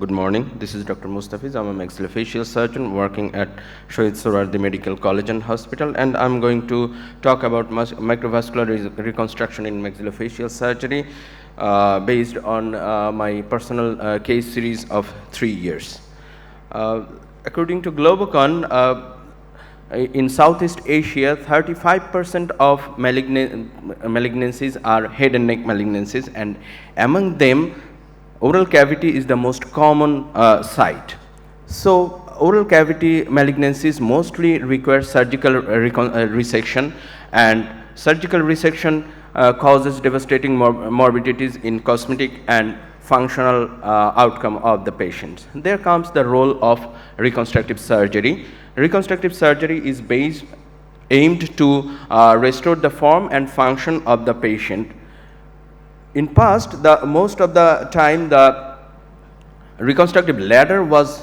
Good morning. This is Dr. Mostafizur. I'm a maxillofacial surgeon working at Shohid Sohrawardi Medical College and Hospital, and I'm going to talk about microvascular reconstruction in maxillofacial surgery based on my personal case series of 3 years. According to Globocon, in Southeast Asia, 35% of malignancies are head and neck malignancies, and among them, oral cavity is the most common site. So, oral cavity malignancies mostly require surgical resection, and surgical resection causes devastating morbidities in cosmetic and functional outcome of the patient. There comes the role of reconstructive surgery. Reconstructive surgery is aimed to restore the form and function of the patient. In past, most of the time, the reconstructive ladder was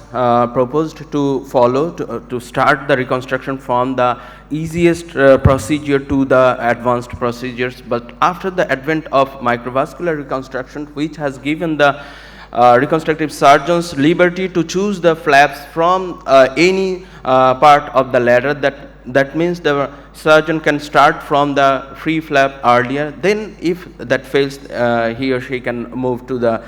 proposed to follow to start the reconstruction from the easiest procedure to the advanced procedures. But after the advent of microvascular reconstruction, which has given the reconstructive surgeons liberty to choose the flaps from any part of the ladder, that means the surgeon can start from the free flap earlier. Then if that fails, he or she can move to the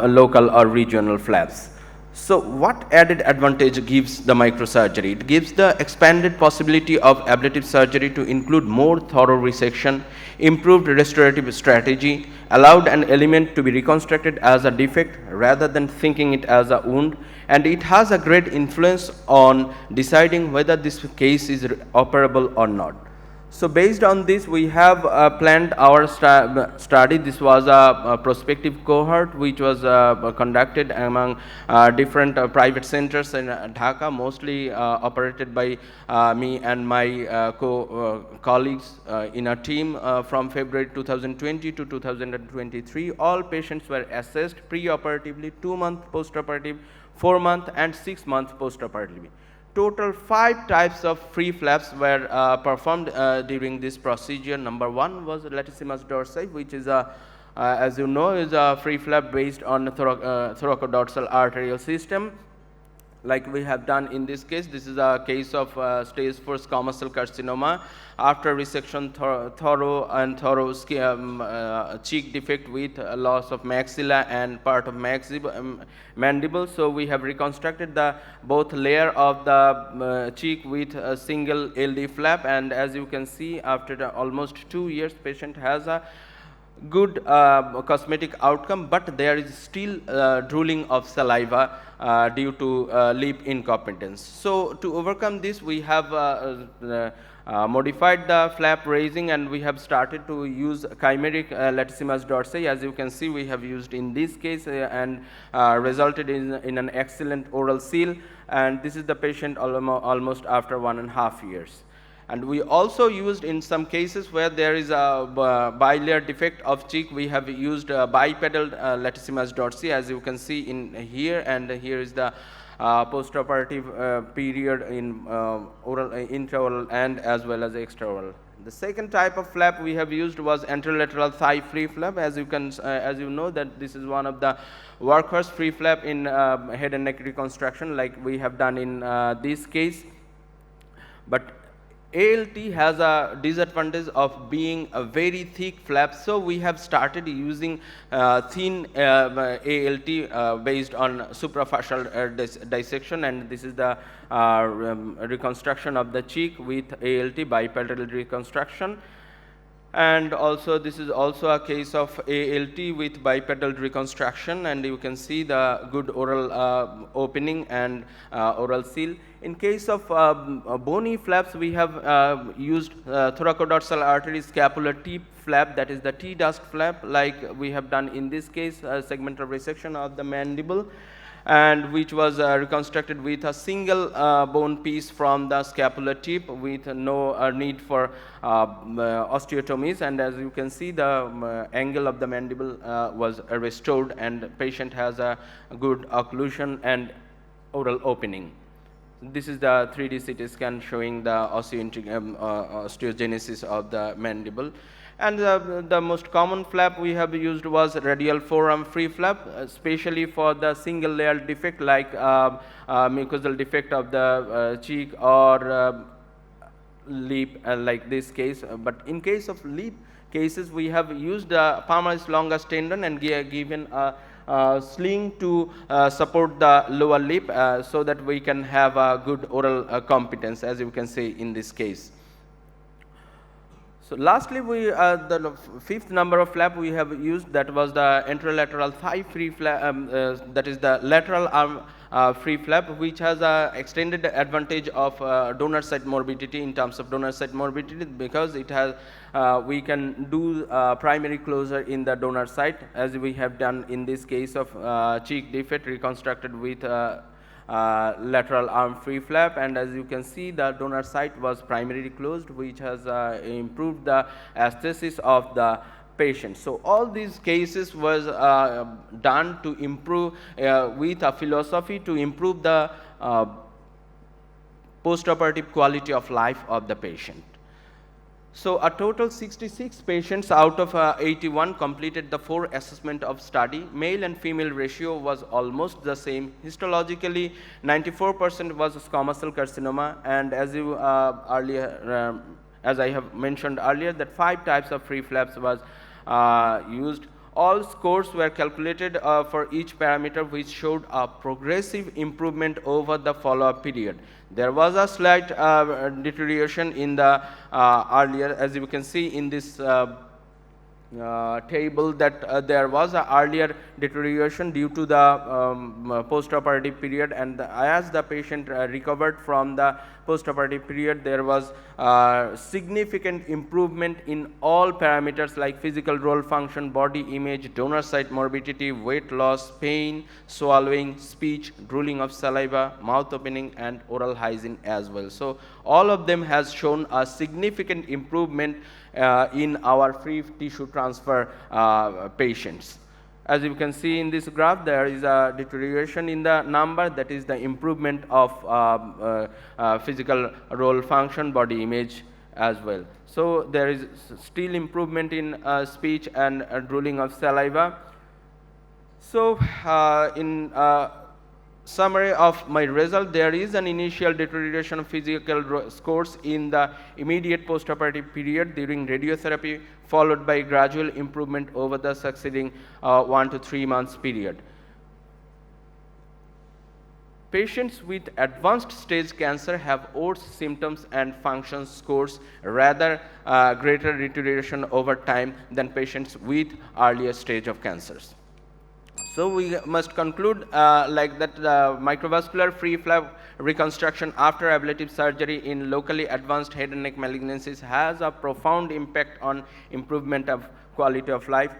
local or regional flaps. So what added advantage gives the microsurgery? It gives the expanded possibility of ablative surgery to include more thorough resection, improved restorative strategy, allowed an element to be reconstructed as a defect rather than thinking it as a wound, and it has a great influence on deciding whether this case is operable or not. So based on this, we have planned our study. This was a prospective cohort which was conducted among different private centers in Dhaka, mostly operated by me and my colleagues in a team from February 2020 to 2023. All patients were assessed pre-operatively, 2 months post-operative, 4 months and 6 months post-operatively. Total 5 types of free flaps were performed during this procedure. Number 1 was latissimus dorsi, which is as you know, is a free flap based on thoracodorsal arterial system. Like we have done in this case, this is a case of stage 4 squamous cell carcinoma. After resection, thorough cheek defect with loss of maxilla and part of mandible. So we have reconstructed the both layer of the cheek with a single LD flap, and as you can see, after almost 2 years, patient has a good cosmetic outcome, but there is still drooling of saliva due to lip incompetence. So to overcome this, we have modified the flap raising, and we have started to use chimeric latissimus dorsi. As you can see, we have used in this case and resulted in an excellent oral seal, and this is the patient almost after 1.5 years. And we also used in some cases where there is a bilayer defect of cheek, we have used bipedal latissimus dorsi, as you can see in here, and here is the postoperative period in oral, intraoral and as well as extraoral. The second type of flap we have used was anterolateral thigh free flap. As you know, that this is one of the workhorse free flap in head and neck reconstruction, like we have done in this case. But ALT has a disadvantage of being a very thick flap, so we have started using thin ALT based on suprafascial dissection, and this is the reconstruction of the cheek with ALT, bipedal reconstruction. And also this is also a case of ALT with bipedal reconstruction, and you can see the good oral opening and oral seal. In case of bony flaps, we have used thoracodorsal artery scapular T flap, that is the T-dust flap, like we have done in this case, segmental resection of the mandible, and which was reconstructed with a single bone piece from the scapular tip with no need for osteotomies. And as you can see, the angle of the mandible was restored, and patient has a good occlusion and oral opening. This is the 3D CT scan showing the osteogenesis of the mandible. And the most common flap we have used was radial forearm free flap, especially for the single layer defect like mucosal defect of the cheek or lip, like this case. But in case of lip cases, we have used palmaris longus tendon and given a sling to support the lower lip so that we can have a good oral competence, as you can see in this case. So lastly, the fifth number of flap we have used, that was the anterolateral thigh free flap, that is the lateral arm free flap, which has a extended advantage of donor site morbidity in terms of donor site morbidity, because it has we can do primary closure in the donor site, as we have done in this case of cheek defect reconstructed with lateral arm free flap. And as you can see, the donor site was primarily closed, which has improved the aesthesis of the patient. So all these cases was done to improve with a philosophy to improve the postoperative quality of life of the patient. So a total 66 patients out of 81 completed the 4 assessment of study. Male and female ratio was almost the same. Histologically, 94% was squamous cell carcinoma, and as you earlier, as I have mentioned earlier, that 5 types of free flaps was used. All scores were calculated for each parameter, which showed a progressive improvement over the follow-up period. There was a slight deterioration in the earlier, as you can see in this table, that there was a earlier deterioration due to the post-operative period, and as the patient recovered from the post-operative period, there was significant improvement in all parameters like physical role function, body image, donor site morbidity, weight loss, pain, swallowing, speech, drooling of saliva, mouth opening, and oral hygiene as well. So all of them has shown a significant improvement in our free tissue transfer patients. As you can see in this graph, there is a deterioration in the number, that is the improvement of physical role function, body image as well. So there is still improvement in speech and drooling of saliva. So in summary of my result, there is an initial deterioration of physical scores in the immediate postoperative period during radiotherapy, followed by gradual improvement over the succeeding 1 to 3 months period. Patients with advanced stage cancer have worse symptoms and function scores, rather greater deterioration over time than patients with earlier stage of cancers. So we must conclude like that microvascular free flap reconstruction after ablative surgery in locally advanced head and neck malignancies has a profound impact on improvement of quality of life,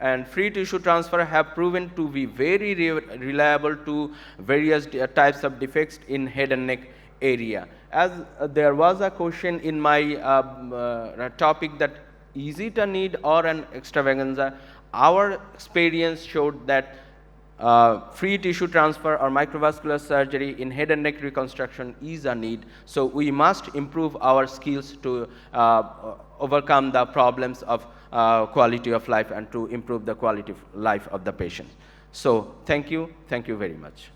and free tissue transfer have proven to be very reliable to various types of defects in head and neck area. As there was a question in my topic, that is it a need or an extravaganza? Our experience showed that free tissue transfer or microvascular surgery in head and neck reconstruction is a need. So we must improve our skills to overcome the problems of quality of life and to improve the quality of life of the patient. So thank you very much.